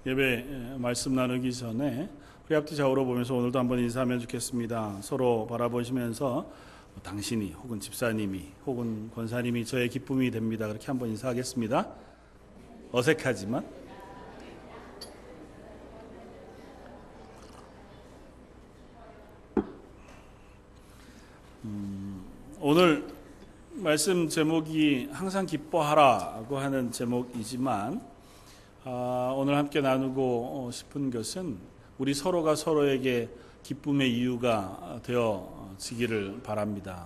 예배 말씀 나누기 전에 우리 앞뒤 좌우로 보면서 오늘도 한번 인사하면 좋겠습니다. 서로 바라보시면서 당신이 혹은 집사님이 혹은 권사님이 저의 기쁨이 됩니다. 그렇게 한번 인사하겠습니다. 어색하지만 오늘 말씀 제목이 항상 기뻐하라고 하는 제목이지만 오늘 함께 나누고 싶은 것은 우리 서로가 서로에게 기쁨의 이유가 되어지기를 바랍니다.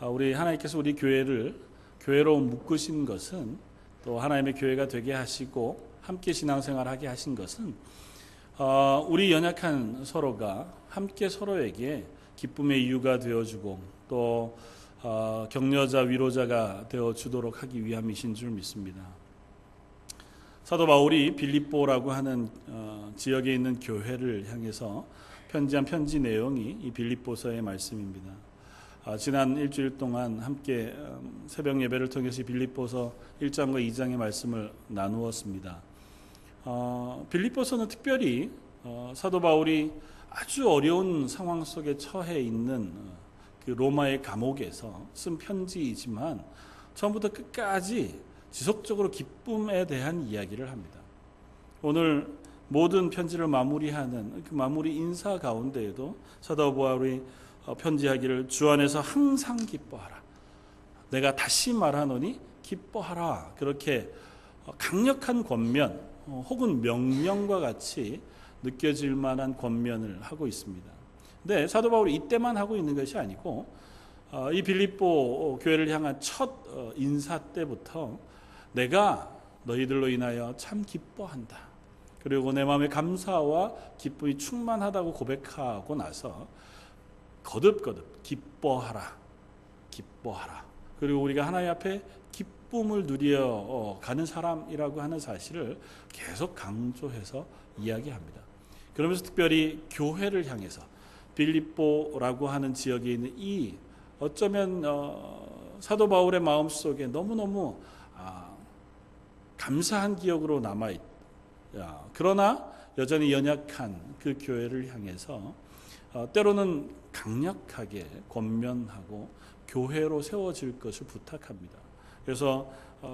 우리 하나님께서 우리 교회를 교회로 묶으신 것은, 또 하나님의 교회가 되게 하시고 함께 신앙생활하게 하신 것은 우리 연약한 서로가 함께 서로에게 기쁨의 이유가 되어주고 또 격려자 위로자가 되어주도록 하기 위함이신 줄 믿습니다. 사도 바울이 빌립보라고 하는 지역에 있는 교회를 향해서 편지한 편지 내용이 이 빌립보서의 말씀입니다. 지난 일주일 동안 함께 새벽 예배를 통해서 빌립보서 1장과 2장의 말씀을 나누었습니다. 빌립보서는 특별히 사도 바울이 아주 어려운 상황 속에 처해 있는 그 로마의 감옥에서 쓴 편지이지만 처음부터 끝까지 지속적으로 기쁨에 대한 이야기를 합니다. 오늘 모든 편지를 마무리하는 그 마무리 인사 가운데에도 사도 바울이 편지하기를 주 안에서 항상 기뻐하라. 내가 다시 말하노니 기뻐하라. 그렇게 강력한 권면 혹은 명령과 같이 느껴질 만한 권면을 하고 있습니다. 근데 사도 바울이 이때만 하고 있는 것이 아니고 이 빌립보 교회를 향한 첫 인사 때부터 내가 너희들로 인하여 참 기뻐한다. 그리고 내 마음에 감사와 기쁨이 충만하다고 고백하고 나서 거듭거듭 기뻐하라. 기뻐하라. 그리고 우리가 하나님 앞에 기쁨을 누려 가는 사람이라고 하는 사실을 계속 강조해서 이야기합니다. 그러면서 특별히 교회를 향해서 빌립보라고 하는 지역에 있는 이 어쩌면 사도 바울의 마음속에 너무너무 감사한 기억으로 남아있다. 그러나 여전히 연약한 그 교회를 향해서 때로는 강력하게 권면하고 교회로 세워질 것을 부탁합니다. 그래서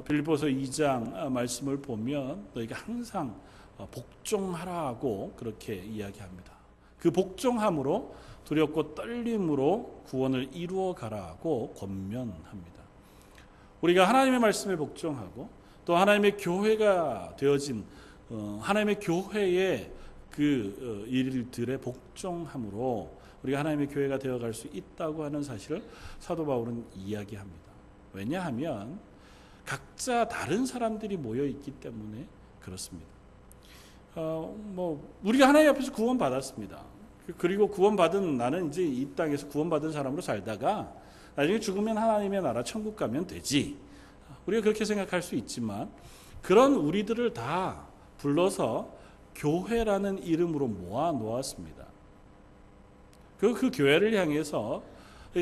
빌립보서 2장 말씀을 보면 너희가 항상 복종하라고 그렇게 이야기합니다. 그 복종함으로 두렵고 떨림으로 구원을 이루어 가라고 권면합니다. 우리가 하나님의 말씀에 복종하고 또 하나님의 교회가 되어진 하나님의 교회의 그 일들에 복종함으로 우리가 하나님의 교회가 되어갈 수 있다고 하는 사실을 사도 바울은 이야기합니다. 왜냐하면 각자 다른 사람들이 모여 있기 때문에 그렇습니다. 우리가 하나님 앞에서 구원받았습니다. 그리고 구원받은 나는 이제 이 땅에서 구원받은 사람으로 살다가 나중에 죽으면 하나님의 나라 천국 가면 되지. 우리가 그렇게 생각할 수 있지만 그런 우리들을 다 불러서 교회라는 이름으로 모아 놓았습니다. 그 교회를 향해서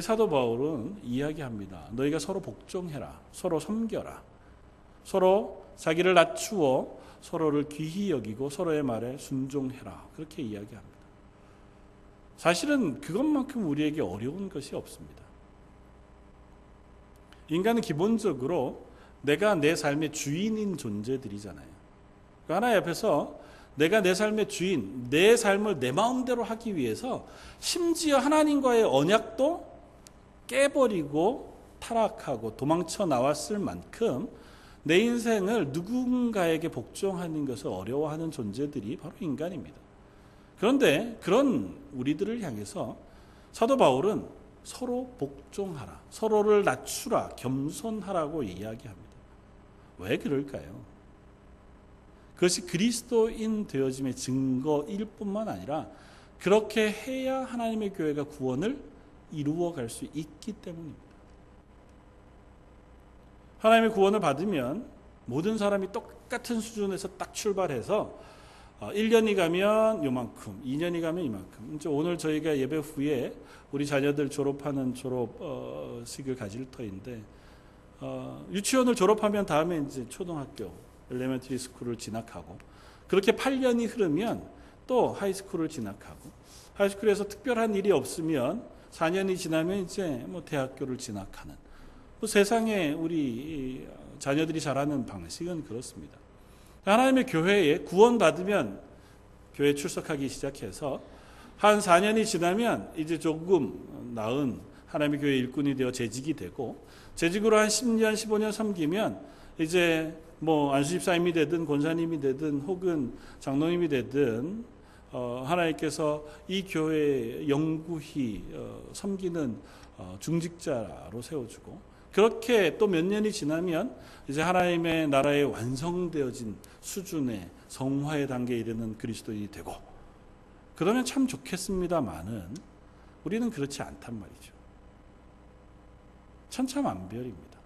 사도 바울은 이야기합니다. 너희가 서로 복종해라. 서로 섬겨라. 서로 자기를 낮추어 서로를 귀히 여기고 서로의 말에 순종해라. 그렇게 이야기합니다. 사실은 그것만큼 우리에게 어려운 것이 없습니다. 인간은 기본적으로 내가 내 삶의 주인인 존재들이잖아요. 하나님 앞에서 내가 내 삶의 주인, 내 삶을 내 마음대로 하기 위해서 심지어 하나님과의 언약도 깨버리고 타락하고 도망쳐 나왔을 만큼 내 인생을 누군가에게 복종하는 것을 어려워하는 존재들이 바로 인간입니다. 그런데 그런 우리들을 향해서 사도 바울은 서로 복종하라, 서로를 낮추라, 겸손하라고 이야기합니다. 왜 그럴까요? 그것이 그리스도인 되어짐의 증거일 뿐만 아니라 그렇게 해야 하나님의 교회가 구원을 이루어갈 수 있기 때문입니다. 하나님의 구원을 받으면 모든 사람이 똑같은 수준에서 딱 출발해서 1년이 가면 요만큼, 2년이 가면 이만큼. 이제 오늘 저희가 예배 후에 우리 자녀들 졸업하는 졸업식을 가질 터인데 유치원을 졸업하면 다음에 이제 초등학교 엘레멘터리 스쿨을 진학하고 그렇게 8년이 흐르면 또 하이스쿨을 진학하고, 하이스쿨에서 특별한 일이 없으면 4년이 지나면 이제 뭐 대학교를 진학하는, 뭐 세상에 우리 자녀들이 자라는 방식은 그렇습니다. 하나님의 교회에 구원받으면 교회 출석하기 시작해서 한 4년이 지나면 이제 조금 나은 하나님의 교회 일꾼이 되어 재직이 되고, 재직으로 한 10년, 15년 섬기면 이제 뭐 안수집사님이 되든 권사님이 되든 혹은 장로님이 되든 하나님께서 이 교회에 영구히 섬기는 중직자로 세워주고, 그렇게 또 몇 년이 지나면 이제 하나님의 나라에 완성되어진 수준의 성화의 단계에 이르는 그리스도인이 되고, 그러면 참 좋겠습니다만은 우리는 그렇지 않단 말이죠. 천차만별입니다.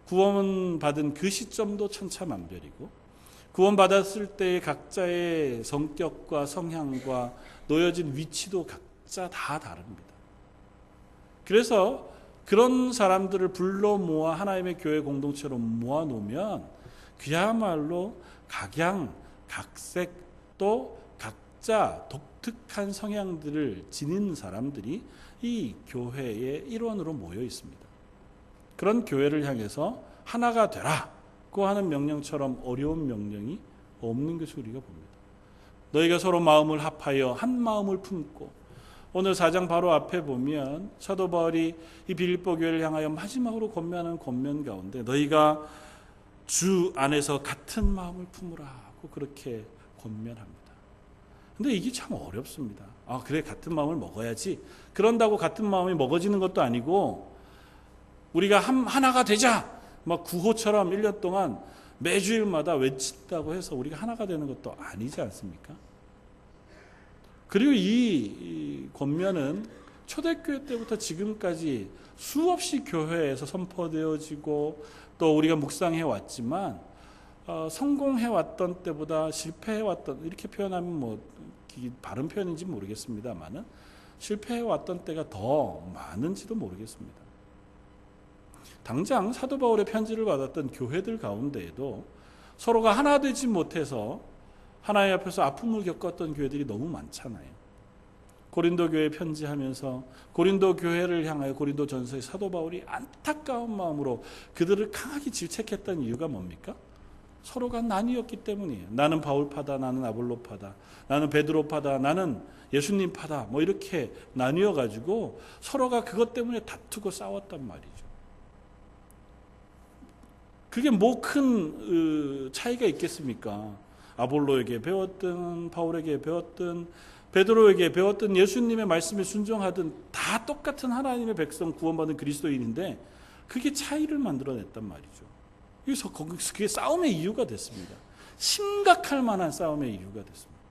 구원받은 그 시점도 천차만별이고, 구원받았을 때 각자의 성격과 성향과 놓여진 위치도 각자 다 다릅니다. 그래서 그런 사람들을 불러 모아 하나님의 교회 공동체로 모아놓으면 그야말로 각양, 각색 또 각자 독특한 성향들을 지닌 사람들이 이 교회의 일원으로 모여 있습니다. 그런 교회를 향해서 하나가 되라고 하는 명령처럼 어려운 명령이 없는 것을 우리가 봅니다. 너희가 서로 마음을 합하여 한 마음을 품고, 오늘 4장 바로 앞에 보면 사도 바울이 이 빌립보 교회를 향하여 마지막으로 권면하는 권면 가운데 너희가 주 안에서 같은 마음을 품으라고 그렇게 권면합니다. 근데 이게 참 어렵습니다. 그래, 같은 마음을 먹어야지. 그런다고 같은 마음이 먹어지는 것도 아니고, 우리가 하나가 되자 막 구호처럼 1년 동안 매주일마다 외친다고 해서 우리가 하나가 되는 것도 아니지 않습니까? 그리고 이 권면은 초대교회 때부터 지금까지 수없이 교회에서 선포되어지고 또 우리가 묵상해 왔지만, 성공해 왔던 때보다 실패해 왔던, 이렇게 표현하면 뭐 바른 표현인지 모르겠습니다만은 실패해 왔던 때가 더 많은지도 모르겠습니다. 당장 사도 바울의 편지를 받았던 교회들 가운데에도 서로가 하나 되지 못해서 하나님 앞에서 아픔을 겪었던 교회들이 너무 많잖아요. 고린도 교회 편지하면서 고린도 교회를 향하여 고린도 전서의 사도 바울이 안타까운 마음으로 그들을 강하게 질책했던 이유가 뭡니까? 서로가 나뉘었기 때문이에요. 나는 바울파다, 나는 아볼로파다, 나는 베드로파다, 나는 예수님파다, 뭐 이렇게 나뉘어가지고 서로가 그것 때문에 다투고 싸웠단 말이죠. 그게 뭐 큰 차이가 있겠습니까? 아볼로에게 배웠든 바울에게 배웠든 베드로에게 배웠든 예수님의 말씀에 순종하든 다 똑같은 하나님의 백성 구원받은 그리스도인인데 그게 차이를 만들어냈단 말이죠. 그래서 그게 싸움의 이유가 됐습니다. 심각할 만한 싸움의 이유가 됐습니다.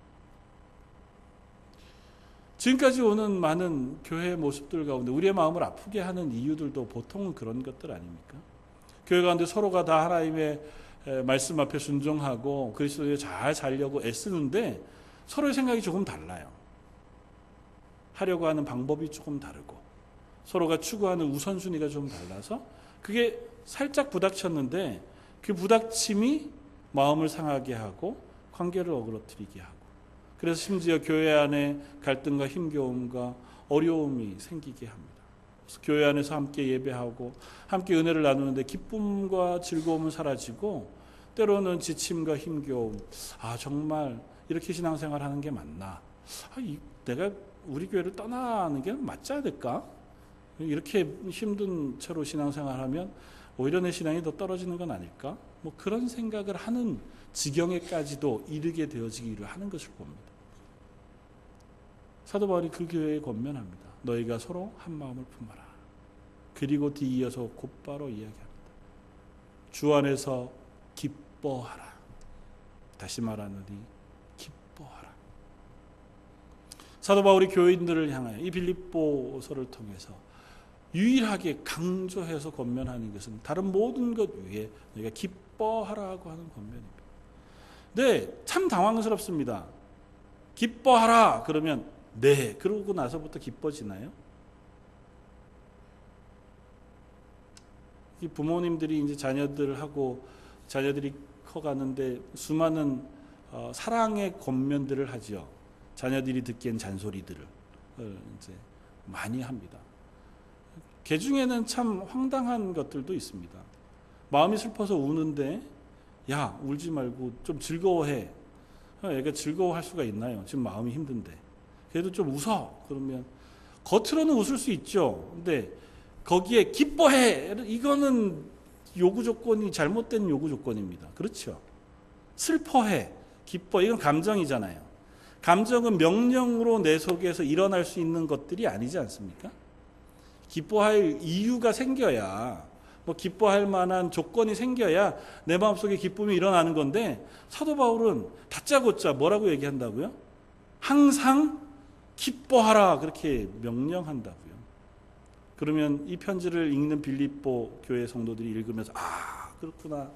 지금까지 오는 많은 교회의 모습들 가운데 우리의 마음을 아프게 하는 이유들도 보통은 그런 것들 아닙니까? 교회 가운데 서로가 다 하나님의 말씀 앞에 순종하고 그리스도에 잘 살려고 애쓰는데 서로의 생각이 조금 달라요. 하려고 하는 방법이 조금 다르고 서로가 추구하는 우선순위가 좀 달라서 그게 살짝 부닥쳤는데 그 부닥침이 마음을 상하게 하고 관계를 어그러뜨리게 하고, 그래서 심지어 교회 안에 갈등과 힘겨움과 어려움이 생기게 합니다. 교회 안에서 함께 예배하고 함께 은혜를 나누는데 기쁨과 즐거움은 사라지고 때로는 지침과 힘겨움, 정말 이렇게 신앙생활하는 게 맞나? 내가 우리 교회를 떠나는 게 맞지 않을까? 이렇게 힘든 채로 신앙생활하면 오히려 내 신앙이 더 떨어지는 건 아닐까? 뭐 그런 생각을 하는 지경에까지도 이르게 되어지기를 하는 것을 봅니다. 사도 바울이 그 교회에 권면합니다. 너희가 서로 한 마음을 품어라. 그리고 뒤이어서 곧바로 이야기합니다. 주 안에서 기뻐하라. 다시 말하노니 기뻐하라. 사도 바울이 교인들을 향하여 이 빌립보서를 통해서 유일하게 강조해서 권면하는 것은 다른 모든 것 위에 너희가 기뻐하라고 하는 권면입니다. 네, 참 당황스럽습니다. 기뻐하라 그러면 네, 그러고 나서부터 기뻐지나요? 이 부모님들이 이제 자녀들이 커가는데 수많은 사랑의 권면들을 하지요. 자녀들이 듣기엔 잔소리들을 이제 많이 합니다. 개 중에는 참 황당한 것들도 있습니다. 마음이 슬퍼서 우는데 야, 울지 말고 좀 즐거워해. 애가 즐거워할 수가 있나요? 지금 마음이 힘든데. 그래도 좀 웃어. 그러면 겉으로는 웃을 수 있죠. 근데 거기에 기뻐해. 이거는 요구 조건이 잘못된 요구 조건입니다. 그렇죠? 슬퍼해. 기뻐. 이건 감정이잖아요. 감정은 명령으로 내 속에서 일어날 수 있는 것들이 아니지 않습니까? 기뻐할 이유가 생겨야, 기뻐할 만한 조건이 생겨야 내 마음속에 기쁨이 일어나는 건데, 사도 바울은 다짜고짜 뭐라고 얘기한다고요? 항상 기뻐하라, 그렇게 명령한다고요. 그러면 이 편지를 읽는 빌립보 교회 성도들이 읽으면서 그렇구나,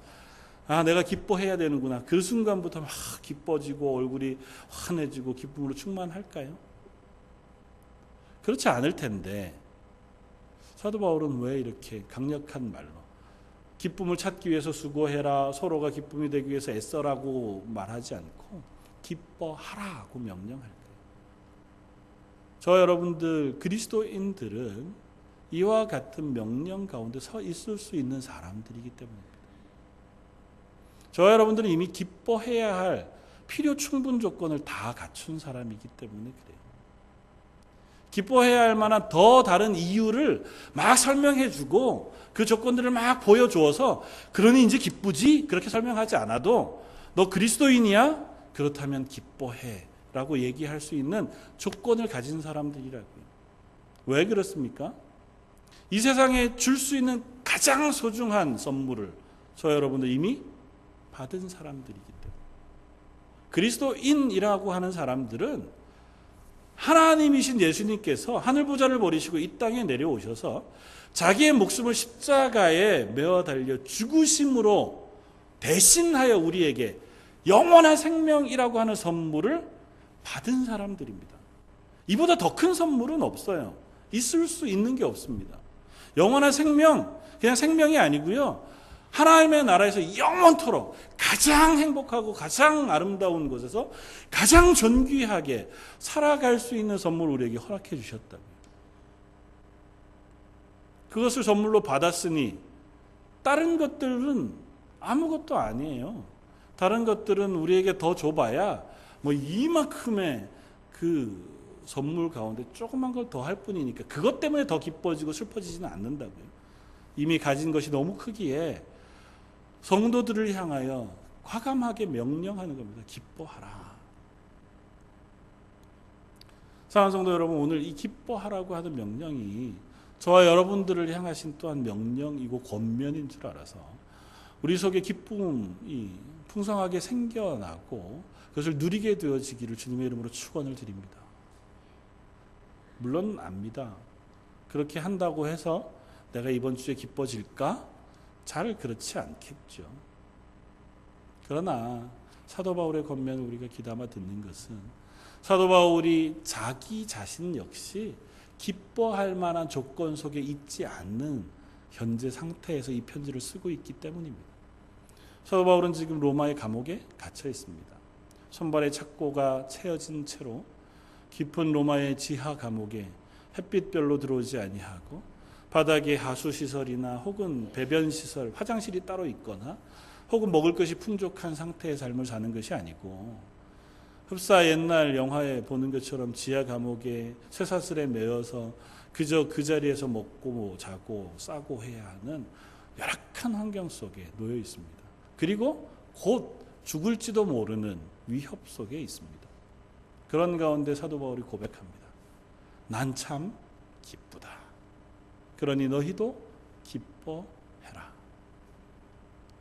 내가 기뻐해야 되는구나, 그 순간부터 막 기뻐지고 얼굴이 환해지고 기쁨으로 충만할까요? 그렇지 않을 텐데 사도 바울은 왜 이렇게 강력한 말로 기쁨을 찾기 위해서 수고해라, 서로가 기쁨이 되기 위해서 애써라고 말하지 않고 기뻐하라고 명령할까요? 저 여러분들 그리스도인들은 이와 같은 명령 가운데 서 있을 수 있는 사람들이기 때문입니다. 저 여러분들은 이미 기뻐해야 할 필요 충분 조건을 다 갖춘 사람이기 때문에 그래요. 기뻐해야 할 만한 더 다른 이유를 막 설명해주고 그 조건들을 막 보여주어서 그러니 이제 기쁘지? 그렇게 설명하지 않아도 너 그리스도인이야? 그렇다면 기뻐해 라고 얘기할 수 있는 조건을 가진 사람들이라고요. 왜 그렇습니까? 이 세상에 줄 수 있는 가장 소중한 선물을 저 여러분들 이미 받은 사람들이기 때문에, 그리스도인이라고 하는 사람들은 하나님이신 예수님께서 하늘보좌를 버리시고 이 땅에 내려오셔서 자기의 목숨을 십자가에 메어 달려 죽으심으로 대신하여 우리에게 영원한 생명이라고 하는 선물을 받은 사람들입니다. 이보다 더 큰 선물은 없어요. 있을 수 있는 게 없습니다. 영원한 생명, 그냥 생명이 아니고요, 하나님의 나라에서 영원토록 가장 행복하고 가장 아름다운 곳에서 가장 존귀하게 살아갈 수 있는 선물을 우리에게 허락해 주셨다고요. 그것을 선물로 받았으니 다른 것들은 아무것도 아니에요. 다른 것들은 우리에게 더 줘봐야 이만큼의 그 선물 가운데 조그만 걸 더 할 뿐이니까 그것 때문에 더 기뻐지고 슬퍼지지는 않는다고요. 이미 가진 것이 너무 크기에 성도들을 향하여 과감하게 명령하는 겁니다. 기뻐하라. 사랑하는 성도 여러분, 오늘 이 기뻐하라고 하는 명령이 저와 여러분들을 향하신 또한 명령이고 권면인 줄 알아서 우리 속에 기쁨이 풍성하게 생겨나고 그것을 누리게 되어지기를 주님의 이름으로 축원을 드립니다. 물론 압니다. 그렇게 한다고 해서 내가 이번 주에 기뻐질까? 잘 그렇지 않겠죠. 그러나 사도 바울의 권면을 우리가 귀담아 듣는 것은 사도 바울이 자기 자신 역시 기뻐할 만한 조건 속에 있지 않는 현재 상태에서 이 편지를 쓰고 있기 때문입니다. 사도 바울은 지금 로마의 감옥에 갇혀 있습니다. 손발의 착고가 채어진 채로 깊은 로마의 지하 감옥에 햇빛별로 들어오지 아니하고 바닥에 하수시설이나 혹은 배변시설, 화장실이 따로 있거나 혹은 먹을 것이 풍족한 상태의 삶을 사는 것이 아니고 흡사 옛날 영화에 보는 것처럼 지하 감옥에 쇠사슬에 매어서 그저 그 자리에서 먹고 자고 싸고 해야 하는 열악한 환경 속에 놓여 있습니다. 그리고 곧 죽을지도 모르는 위협 속에 있습니다. 그런 가운데 사도 바울이 고백합니다. 난 참 기쁘다. 그러니 너희도 기뻐해라.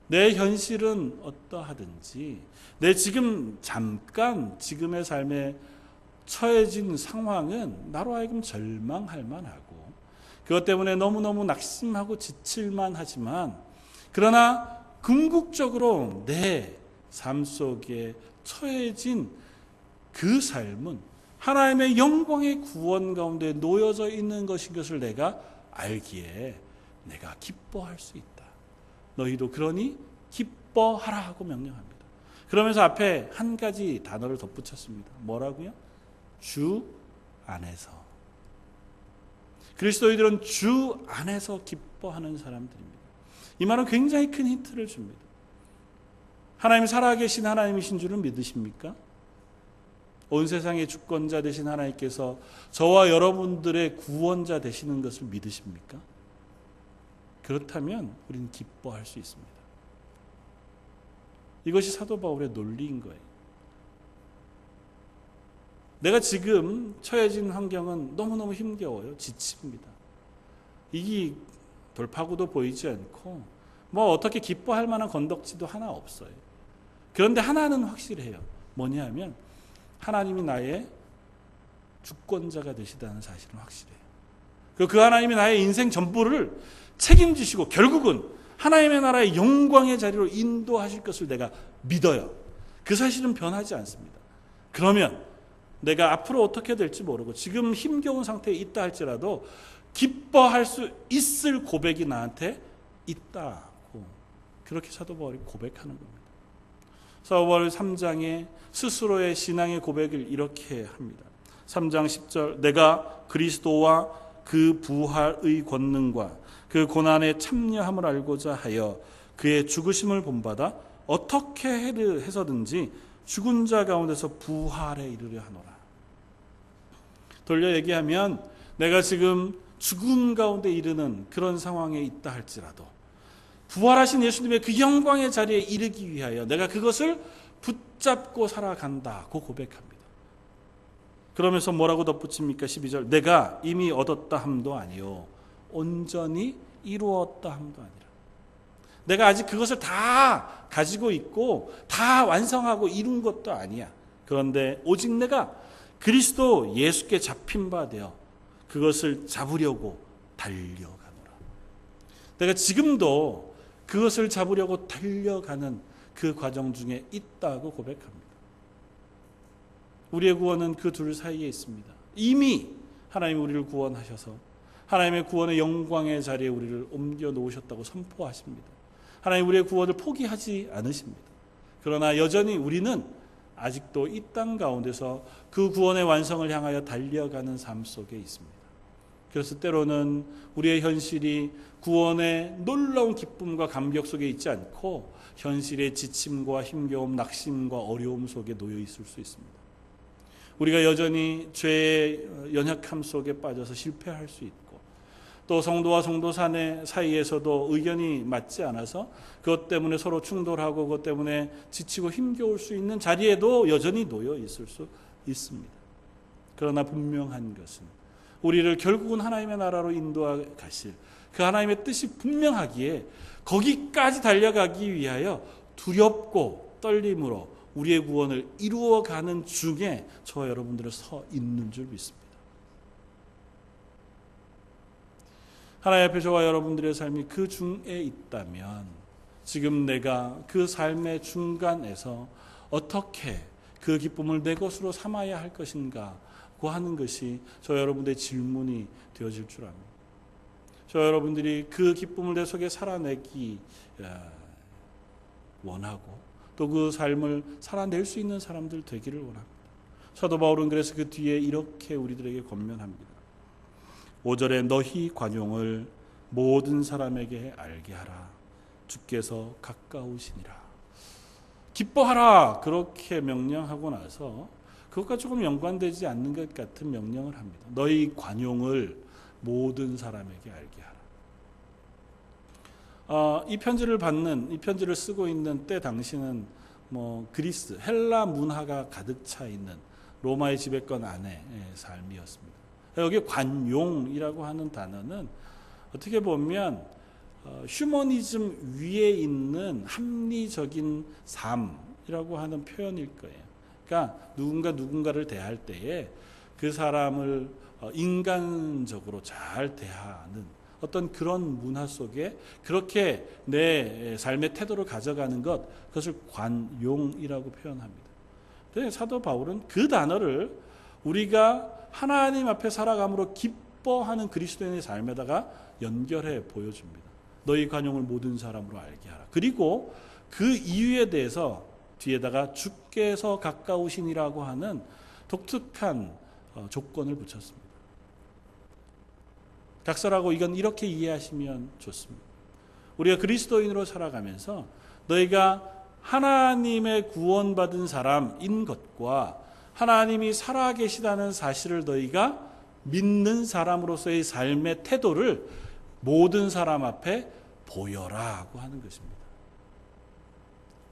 내 현실은 어떠하든지 내 지금 잠깐 지금의 삶에 처해진 상황은 나로 하여금 절망할 만하고 그것 때문에 너무너무 낙심하고 지칠만 하지만 그러나 궁극적으로 내 삶 속에 처해진 그 삶은 하나님의 영광의 구원 가운데 놓여져 있는 것인 것을 내가 알기에 내가 기뻐할 수 있다. 너희도 그러니 기뻐하라 하고 명령합니다. 그러면서 앞에 한 가지 단어를 덧붙였습니다. 뭐라고요? 주 안에서. 그리스도인들은 주 안에서 기뻐하는 사람들입니다. 이 말은 굉장히 큰 힌트를 줍니다. 하나님이 살아계신 하나님이신 줄은 믿으십니까? 온 세상의 주권자 되신 하나님께서 저와 여러분들의 구원자 되시는 것을 믿으십니까? 그렇다면 우리는 기뻐할 수 있습니다. 이것이 사도 바울의 논리인 거예요. 내가 지금 처해진 환경은 너무너무 힘겨워요. 지칩니다. 이게 돌파구도 보이지 않고 뭐 어떻게 기뻐할 만한 건덕지도 하나 없어요. 그런데 하나는 확실해요. 뭐냐 하면 하나님이 나의 주권자가 되시다는 사실은 확실해요. 그리고 그 하나님이 나의 인생 전부를 책임지시고 결국은 하나님의 나라의 영광의 자리로 인도하실 것을 내가 믿어요. 그 사실은 변하지 않습니다. 그러면 내가 앞으로 어떻게 될지 모르고 지금 힘겨운 상태에 있다 할지라도 기뻐할 수 있을 고백이 나한테 있다고 그렇게 사도 바울이 고백하는 겁니다. 사도 바울 3장에 스스로의 신앙의 고백을 이렇게 합니다. 3장 10절 내가 그리스도와 그 부활의 권능과 그 고난에 참여함을 알고자 하여 그의 죽으심을 본받아 어떻게 해서든지 죽은 자 가운데서 부활에 이르려 하노라. 돌려 얘기하면 내가 지금 죽음 가운데 이르는 그런 상황에 있다 할지라도 부활하신 예수님의 그 영광의 자리에 이르기 위하여 내가 그것을 붙잡고 살아간다고 고백합니다. 그러면서 뭐라고 덧붙입니까? 12절 내가 이미 얻었다 함도 아니요 온전히 이루었다 함도 아니라. 내가 아직 그것을 다 가지고 있고 다 완성하고 이룬 것도 아니야. 그런데 오직 내가 그리스도 예수께 잡힌 바 되어 그것을 잡으려고 달려가노라. 내가 지금도 그것을 잡으려고 달려가는 그 과정 중에 있다고 고백합니다. 우리의 구원은 그 둘 사이에 있습니다. 이미 하나님 우리를 구원하셔서 하나님의 구원의 영광의 자리에 우리를 옮겨 놓으셨다고 선포하십니다. 하나님 우리의 구원을 포기하지 않으십니다. 그러나 여전히 우리는 아직도 이 땅 가운데서 그 구원의 완성을 향하여 달려가는 삶 속에 있습니다. 그래서 때로는 우리의 현실이 구원의 놀라운 기쁨과 감격 속에 있지 않고 현실의 지침과 힘겨움, 낙심과 어려움 속에 놓여 있을 수 있습니다. 우리가 여전히 죄의 연약함 속에 빠져서 실패할 수 있고 또 성도와 성도 사이에서도 의견이 맞지 않아서 그것 때문에 서로 충돌하고 그것 때문에 지치고 힘겨울 수 있는 자리에도 여전히 놓여 있을 수 있습니다. 그러나 분명한 것은 우리를 결국은 하나님의 나라로 인도해 가실 그 하나님의 뜻이 분명하기에 거기까지 달려가기 위하여 두렵고 떨림으로 우리의 구원을 이루어가는 중에 저와 여러분들은 서 있는 줄 믿습니다. 하나님 앞에 저와 여러분들의 삶이 그 중에 있다면 지금 내가 그 삶의 중간에서 어떻게 그 기쁨을 내 것으로 삼아야 할 것인가 고 하는 것이 저 여러분들의 질문이 되어질 줄 압니다. 저 여러분들이 그 기쁨을 내 속에 살아내기 원하고 또 그 삶을 살아낼 수 있는 사람들 되기를 원합니다. 사도 바울은 그래서 그 뒤에 이렇게 우리들에게 권면합니다. 5절에 너희 관용을 모든 사람에게 알게 하라. 주께서 가까우시니라. 기뻐하라. 그렇게 명령하고 나서 그것과 조금 연관되지 않는 것 같은 명령을 합니다. 너희 관용을 모든 사람에게 알게 하라. 이 편지를 쓰고 있는 때 당시는 그리스, 헬라 문화가 가득 차 있는 로마의 지배권 안의 삶이었습니다. 여기 관용이라고 하는 단어는 어떻게 보면 휴머니즘 위에 있는 합리적인 삶이라고 하는 표현일 거예요. 그러니까 누군가를 대할 때에 그 사람을 인간적으로 잘 대하는 어떤 그런 문화 속에 그렇게 내 삶의 태도를 가져가는 그것을 관용이라고 표현합니다. 근데 사도 바울은 그 단어를 우리가 하나님 앞에 살아감으로 기뻐하는 그리스도인의 삶에다가 연결해 보여줍니다. 너희 관용을 모든 사람으로 알게 하라. 그리고 그 이유에 대해서 뒤에다가 주께서 가까우시니라고 하는 독특한 조건을 붙였습니다. 각설하고 이건 이렇게 이해하시면 좋습니다. 우리가 그리스도인으로 살아가면서 너희가 하나님의 구원받은 사람인 것과 하나님이 살아계시다는 사실을 너희가 믿는 사람으로서의 삶의 태도를 모든 사람 앞에 보여라고 하는 것입니다.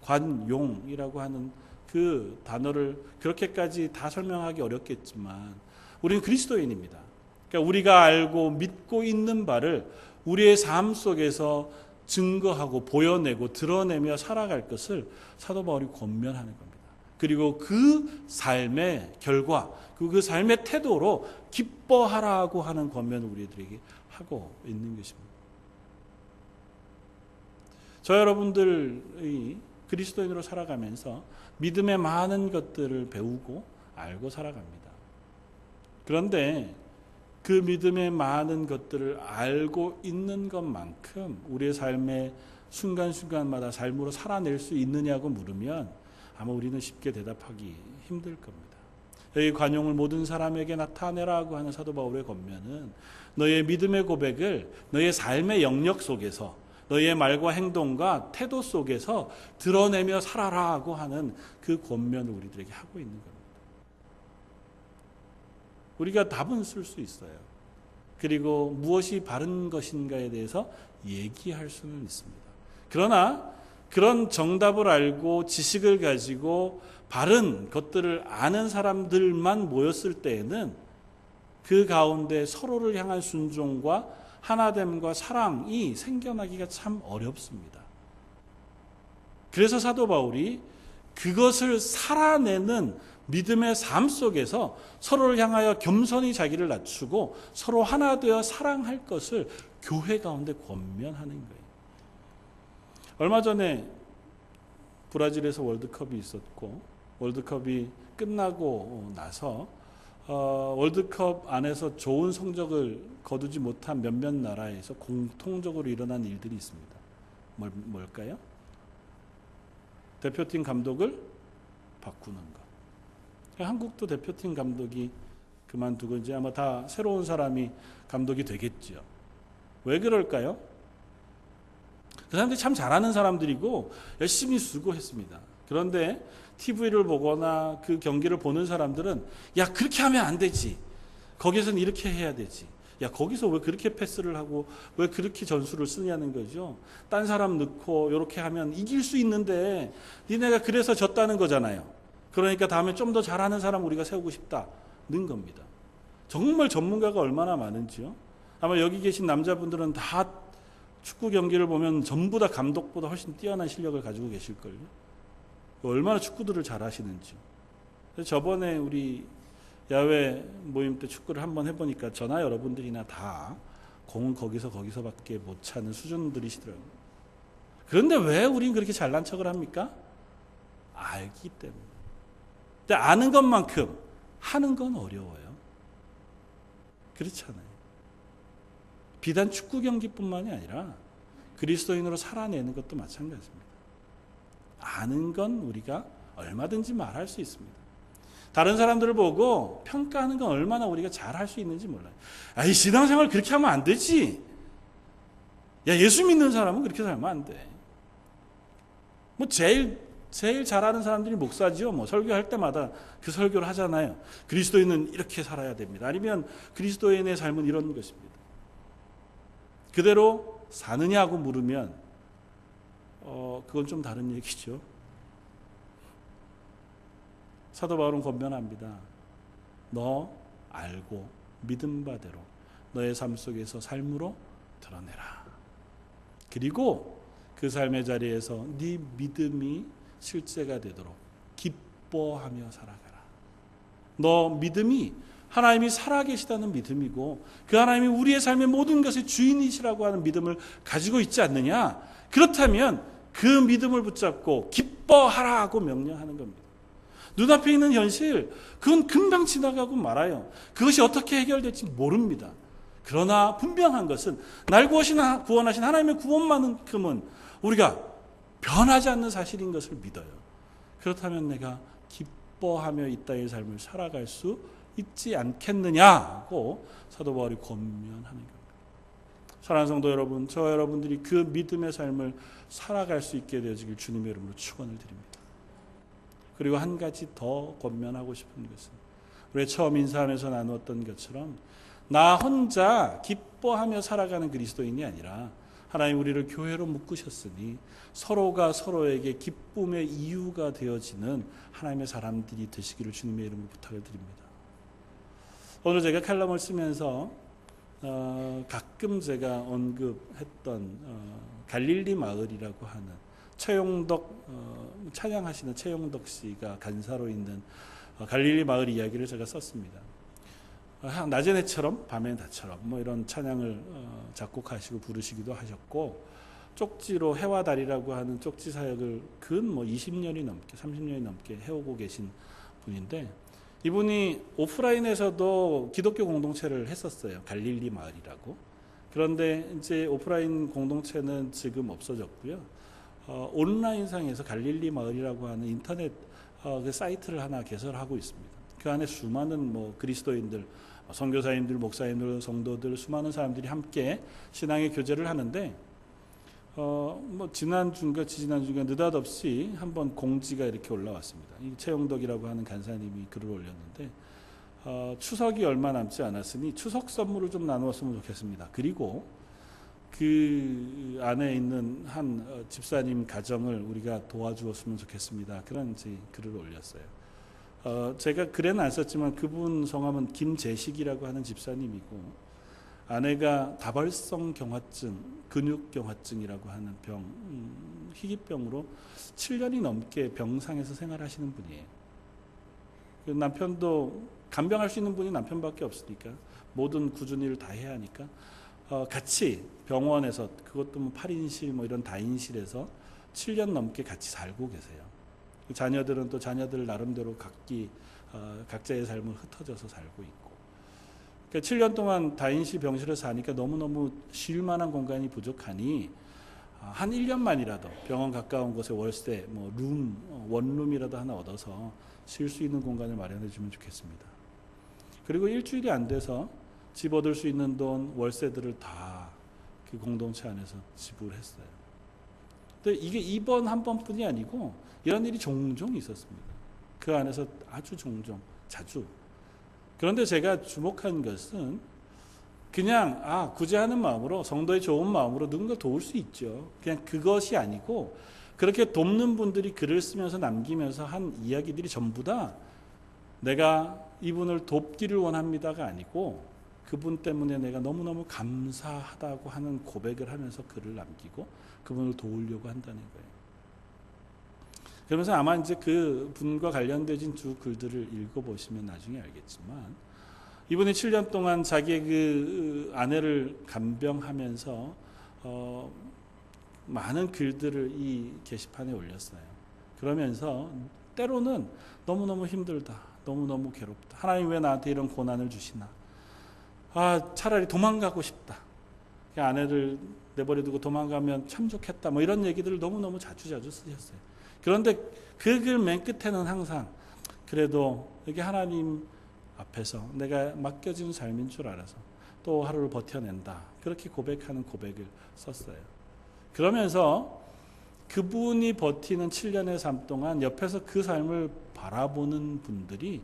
관용이라고 하는 그 단어를 그렇게까지 다 설명하기 어렵겠지만 우리는 그리스도인입니다. 그러니까 우리가 알고 믿고 있는 바를 우리의 삶 속에서 증거하고 보여내고 드러내며 살아갈 것을 사도 바울이 권면하는 겁니다. 그리고 그 삶의 결과, 그 삶의 태도로 기뻐하라고 하는 권면을 우리들에게 하고 있는 것입니다. 저 여러분들의 그리스도인으로 살아가면서 믿음의 많은 것들을 배우고 알고 살아갑니다. 그런데 그 믿음의 많은 것들을 알고 있는 것만큼 우리의 삶의 순간순간마다 삶으로 살아낼 수 있느냐고 물으면 아마 우리는 쉽게 대답하기 힘들 겁니다. 여기 관용을 모든 사람에게 나타내라고 하는 사도 바울의 권면은 너의 믿음의 고백을 너의 삶의 영역 속에서 너의 말과 행동과 태도 속에서 드러내며 살아라고 하는 그 권면을 우리들에게 하고 있는 겁니다. 우리가 답은 쓸 수 있어요. 그리고 무엇이 바른 것인가에 대해서 얘기할 수는 있습니다. 그러나 그런 정답을 알고 지식을 가지고 바른 것들을 아는 사람들만 모였을 때에는 그 가운데 서로를 향한 순종과 하나됨과 사랑이 생겨나기가 참 어렵습니다. 그래서 사도 바울이 그것을 살아내는 믿음의 삶 속에서 서로를 향하여 겸손히 자기를 낮추고 서로 하나 되어 사랑할 것을 교회 가운데 권면하는 거예요. 얼마 전에 브라질에서 월드컵이 있었고 월드컵이 끝나고 나서 월드컵 안에서 좋은 성적을 거두지 못한 몇몇 나라에서 공통적으로 일어난 일들이 있습니다. 뭘까요? 대표팀 감독을 바꾸는 것. 한국도 대표팀 감독이 그만두고 이제 아마 다 새로운 사람이 감독이 되겠죠. 왜 그럴까요? 그 사람들이 참 잘하는 사람들이고 열심히 수고했습니다. 그런데 TV를 보거나 그 경기를 보는 사람들은 야 그렇게 하면 안 되지. 거기서는 이렇게 해야 되지. 야 거기서 왜 그렇게 패스를 하고 왜 그렇게 전술을 쓰냐는 거죠. 딴 사람 넣고 이렇게 하면 이길 수 있는데 니네가 그래서 졌다는 거잖아요. 그러니까 다음에 좀 더 잘하는 사람 우리가 세우고 싶다는 겁니다. 정말 전문가가 얼마나 많은지요. 아마 여기 계신 남자분들은 다 축구 경기를 보면 전부 다 감독보다 훨씬 뛰어난 실력을 가지고 계실걸요. 얼마나 축구들을 잘하시는지. 저번에 우리 야외 모임 때 축구를 한번 해보니까 저나 여러분들이나 다 공은 거기서밖에 못 차는 수준들이시더라고요. 그런데 왜 우린 그렇게 잘난 척을 합니까? 알기 때문에. 근데 아는 것만큼 하는 건 어려워요. 그렇잖아요. 비단 축구 경기뿐만이 아니라 그리스도인으로 살아내는 것도 마찬가지입니다. 아는 건 우리가 얼마든지 말할 수 있습니다. 다른 사람들을 보고 평가하는 건 얼마나 우리가 잘할 수 있는지 몰라요. 이 신앙생활 그렇게 하면 안 되지. 야 예수 믿는 사람은 그렇게 살면 안 돼. 뭐 제일 잘하는 사람들이 목사지요. 뭐 설교할 때마다 그 설교를 하잖아요. 그리스도인은 이렇게 살아야 됩니다. 아니면 그리스도인의 삶은 이런 것입니다. 그대로 사느냐고 물으면 그건 좀 다른 얘기죠. 사도 바울은 권면합니다. 너 알고 믿은 바대로 너의 삶 속에서 삶으로 드러내라. 그리고 그 삶의 자리에서 네 믿음이 실제가 되도록 기뻐하며 살아가라. 너 믿음이 하나님이 살아계시다는 믿음이고 그 하나님이 우리의 삶의 모든 것의 주인이시라고 하는 믿음을 가지고 있지 않느냐? 그렇다면 그 믿음을 붙잡고 기뻐하라고 명령하는 겁니다. 눈앞에 있는 현실, 그건 금방 지나가고 말아요. 그것이 어떻게 해결될지 모릅니다. 그러나 분명한 것은 날 구원하신 하나님의 구원만큼은 우리가 변하지 않는 사실인 것을 믿어요. 그렇다면 내가 기뻐하며 이 땅의 삶을 살아갈 수 있지 않겠느냐고 사도 바울이 권면하는 겁니다. 사랑하는 성도 여러분, 저와 여러분들이 그 믿음의 삶을 살아갈 수 있게 되어지길 주님의 이름으로 축원을 드립니다. 그리고 한 가지 더 권면하고 싶은 것은 우리 처음 인사하면서 나누었던 것처럼 나 혼자 기뻐하며 살아가는 그리스도인이 아니라 하나님 우리를 교회로 묶으셨으니 서로가 서로에게 기쁨의 이유가 되어지는 하나님의 사람들이 되시기를 주님의 이름으로 부탁을 드립니다. 오늘 제가 칼럼을 쓰면서 가끔 제가 언급했던 갈릴리 마을이라고 하는 최용덕 찬양하시는 최용덕 씨가 간사로 있는 갈릴리 마을 이야기를 제가 썼습니다. 낮의 해처럼 밤의 낮처럼 뭐 이런 찬양을 작곡하시고 부르시기도 하셨고 쪽지로 해와 달이라고 하는 쪽지 사역을 근 20년이 넘게 30년이 넘게 해오고 계신 분인데 이분이 오프라인에서도 기독교 공동체를 했었어요. 갈릴리 마을이라고. 그런데 이제 오프라인 공동체는 지금 없어졌고요. 온라인상에서 갈릴리 마을이라고 하는 인터넷 그 사이트를 하나 개설하고 있습니다. 그 안에 수많은 그리스도인들, 선교사님들, 목사님들, 성도들, 수많은 사람들이 함께 신앙의 교제를 하는데 지난주인가 지지난주인가 느닷없이 한번 공지가 이렇게 올라왔습니다. 이 최영덕이라고 하는 간사님이 글을 올렸는데 추석이 얼마 남지 않았으니 추석 선물을 좀 나누었으면 좋겠습니다. 그리고 그 안에 있는 한 집사님 가정을 우리가 도와주었으면 좋겠습니다. 그런 글을 올렸어요. 제가 글에는 안 썼지만 그분 성함은 김재식이라고 하는 집사님이고 아내가 다발성 경화증, 근육경화증이라고 하는 병, 희귀병으로 7년이 넘게 병상에서 생활하시는 분이에요. 남편도 간병할 수 있는 분이 남편밖에 없으니까 모든 꾸준히 일을 다 해야 하니까 같이 병원에서 그것도 8인실 이런 다인실에서 7년 넘게 같이 살고 계세요. 자녀들은 또 자녀들 나름대로 각자의 삶을 흩어져서 살고 있고. 그러니까 7년 동안 다인실 병실에서 사니까 너무너무 쉴 만한 공간이 부족하니 한 1년만이라도 병원 가까운 곳에 월세, 원룸이라도 하나 얻어서 쉴 수 있는 공간을 마련해 주면 좋겠습니다. 그리고 일주일이 안 돼서 집 얻을 수 있는 돈, 월세들을 다 그 공동체 안에서 지불했어요. 근데 이게 이번 한 번뿐이 아니고 이런 일이 종종 있었습니다. 그 안에서 아주 종종, 자주. 그런데 제가 주목한 것은 그냥 구제하는 마음으로 성도의 좋은 마음으로 누군가 도울 수 있죠. 그냥 그것이 아니고 그렇게 돕는 분들이 글을 쓰면서 남기면서 한 이야기들이 전부 다 내가 이분을 돕기를 원합니다가 아니고 그분 때문에 내가 너무너무 감사하다고 하는 고백을 하면서 글을 남기고 그분을 도우려고 한다는 거예요. 그러면서 아마 이제 그 분과 관련된 두 글들을 읽어보시면 나중에 알겠지만 이분이 7년 동안 자기의 그 아내를 간병하면서 많은 글들을 이 게시판에 올렸어요. 그러면서 때로는 너무너무 힘들다. 너무너무 괴롭다. 하나님 왜 나한테 이런 고난을 주시나. 차라리 도망가고 싶다. 아내를 내버려 두고 도망가면 참 좋겠다. 이런 얘기들을 너무너무 자주 쓰셨어요. 그런데 그 글 맨 끝에는 항상 그래도 이게 하나님 앞에서 내가 맡겨진 삶인 줄 알아서 또 하루를 버텨낸다. 그렇게 고백하는 고백을 썼어요. 그러면서 그분이 버티는 7년의 삶 동안 옆에서 그 삶을 바라보는 분들이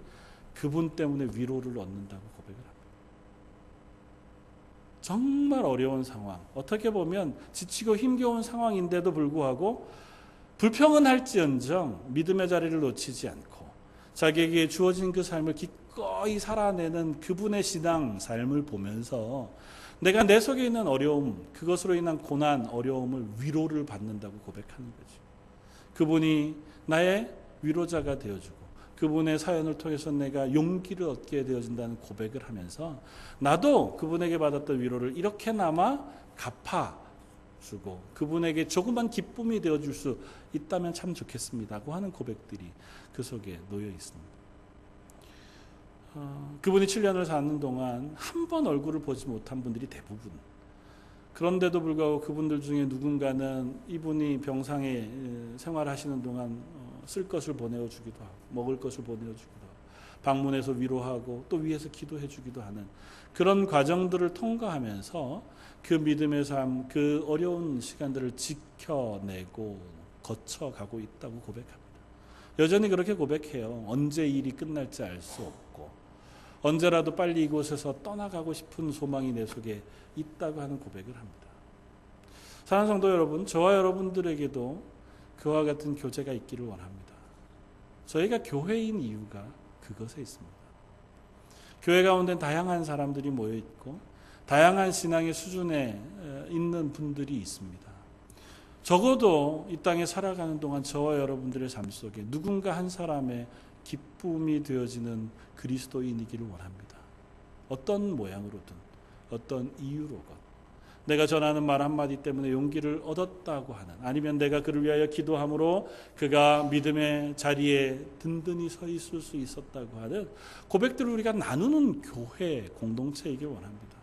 그분 때문에 위로를 얻는다고 고백을 합니다. 정말 어려운 상황, 어떻게 보면 지치고 힘겨운 상황인데도 불구하고 불평은 할지언정 믿음의 자리를 놓치지 않고 자기에게 주어진 그 삶을 기꺼이 살아내는 그분의 신앙 삶을 보면서 내가 내 속에 있는 어려움, 그것으로 인한 고난, 어려움을 위로를 받는다고 고백하는 거죠. 그분이 나의 위로자가 되어주고 그분의 사연을 통해서 내가 용기를 얻게 되어진다는 고백을 하면서 나도 그분에게 받았던 위로를 이렇게나마 갚아주고 그분에게 조그만 기쁨이 되어줄 수 있다면 참 좋겠습니다고 하는 고백들이 그 속에 놓여 있습니다. 그분이 7년을 사는 동안 한 번 얼굴을 보지 못한 분들이 대부분. 그런데도 불구하고 그분들 중에 누군가는 이분이 병상에 생활하시는 동안 쓸 것을 보내주기도 하고 먹을 것을 보내주기도 하고 방문해서 위로하고 또 위에서 기도해주기도 하는 그런 과정들을 통과하면서 그 믿음의 삶, 그 어려운 시간들을 지켜내고 거쳐가고 있다고 고백합니다. 여전히 그렇게 고백해요. 언제 일이 끝날지 알 수 없고 언제라도 빨리 이곳에서 떠나가고 싶은 소망이 내 속에 있다고 하는 고백을 합니다. 사랑하는 성도 여러분, 저와 여러분들에게도 그와 같은 교제가 있기를 원합니다. 저희가 교회인 이유가 그것에 있습니다. 교회 가운데 다양한 사람들이 모여 있고 다양한 신앙의 수준에 있는 분들이 있습니다. 적어도 이 땅에 살아가는 동안 저와 여러분들의 삶 속에 누군가 한 사람의 기쁨이 되어지는 그리스도인이기를 원합니다. 어떤 모양으로든 어떤 이유로건 내가 전하는 말 한마디 때문에 용기를 얻었다고 하는 아니면 내가 그를 위하여 기도함으로 그가 믿음의 자리에 든든히 서 있을 수 있었다고 하는 고백들을 우리가 나누는 교회 공동체이길 원합니다.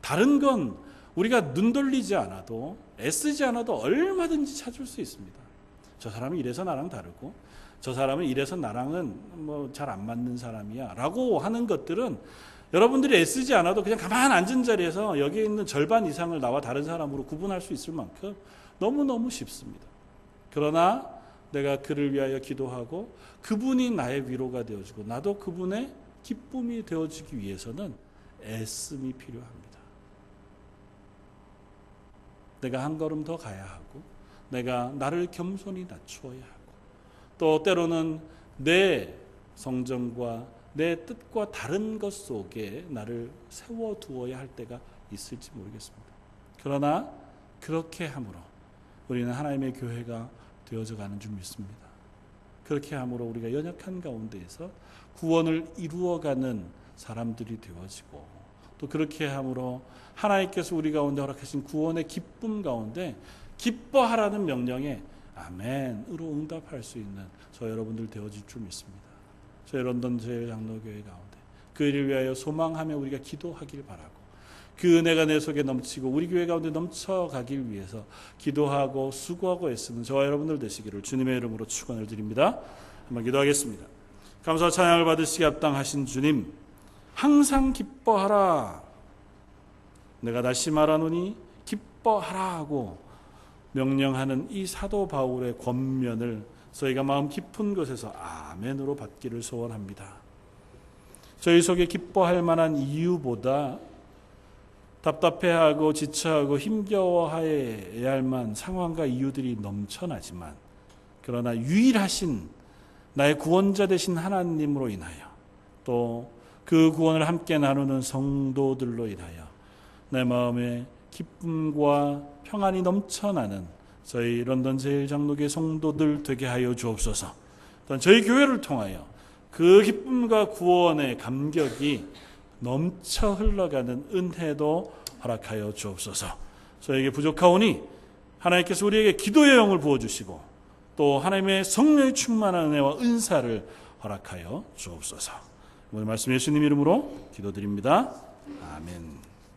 다른 건 우리가 눈 돌리지 않아도 애쓰지 않아도 얼마든지 찾을 수 있습니다. 저 사람은 이래서 나랑 다르고 저 사람은 이래서 나랑은 뭐 잘 안 맞는 사람이야 라고 하는 것들은 여러분들이 애쓰지 않아도 그냥 가만 앉은 자리에서 여기에 있는 절반 이상을 나와 다른 사람으로 구분할 수 있을 만큼 너무너무 쉽습니다. 그러나 내가 그를 위하여 기도하고 그분이 나의 위로가 되어지고 나도 그분의 기쁨이 되어지기 위해서는 애씀이 필요합니다. 내가 한 걸음 더 가야 하고 내가 나를 겸손히 낮추어야 하고 또 때로는 내 성정과 내 뜻과 다른 것 속에 나를 세워두어야 할 때가 있을지 모르겠습니다. 그러나 그렇게 함으로 우리는 하나님의 교회가 되어져 가는 줄 믿습니다. 그렇게 함으로 우리가 연약한 가운데에서 구원을 이루어가는 사람들이 되어지고 또 그렇게 함으로 하나님께서 우리 가운데 허락하신 구원의 기쁨 가운데 기뻐하라는 명령에 아멘으로 응답할 수 있는 저 여러분들 되어질 줄 믿습니다. 저희 런던 제일장로교회 가운데 그 일을 위하여 소망하며 우리가 기도하길 바라고 그 은혜가 내 속에 넘치고 우리 교회 가운데 넘쳐가길 위해서 기도하고 수고하고 애쓰는 저와 여러분들 되시기를 주님의 이름으로 축원을 드립니다. 한번 기도하겠습니다. 감사와 찬양을 받으시기 합당하신 주님, 항상 기뻐하라. 내가 다시 말하노니 기뻐하라 하고 명령하는 이 사도 바울의 권면을 저희가 마음 깊은 곳에서 아멘으로 받기를 소원합니다. 저희 속에 기뻐할 만한 이유보다 답답해하고 지쳐하고 힘겨워해야 할 만한 상황과 이유들이 넘쳐나지만 그러나 유일하신 나의 구원자 되신 하나님으로 인하여 또 그 구원을 함께 나누는 성도들로 인하여 내 마음에 기쁨과 평안이 넘쳐나는 저희 런던 제일장로교회 성도들 되게 하여 주옵소서. 또한 저희 교회를 통하여 그 기쁨과 구원의 감격이 넘쳐 흘러가는 은혜도 허락하여 주옵소서. 저에게 부족하오니 하나님께서 우리에게 기도의 영을 부어주시고 또 하나님의 성령의 충만한 은혜와 은사를 허락하여 주옵소서. 오늘 말씀 예수님 이름으로 기도드립니다. 아멘.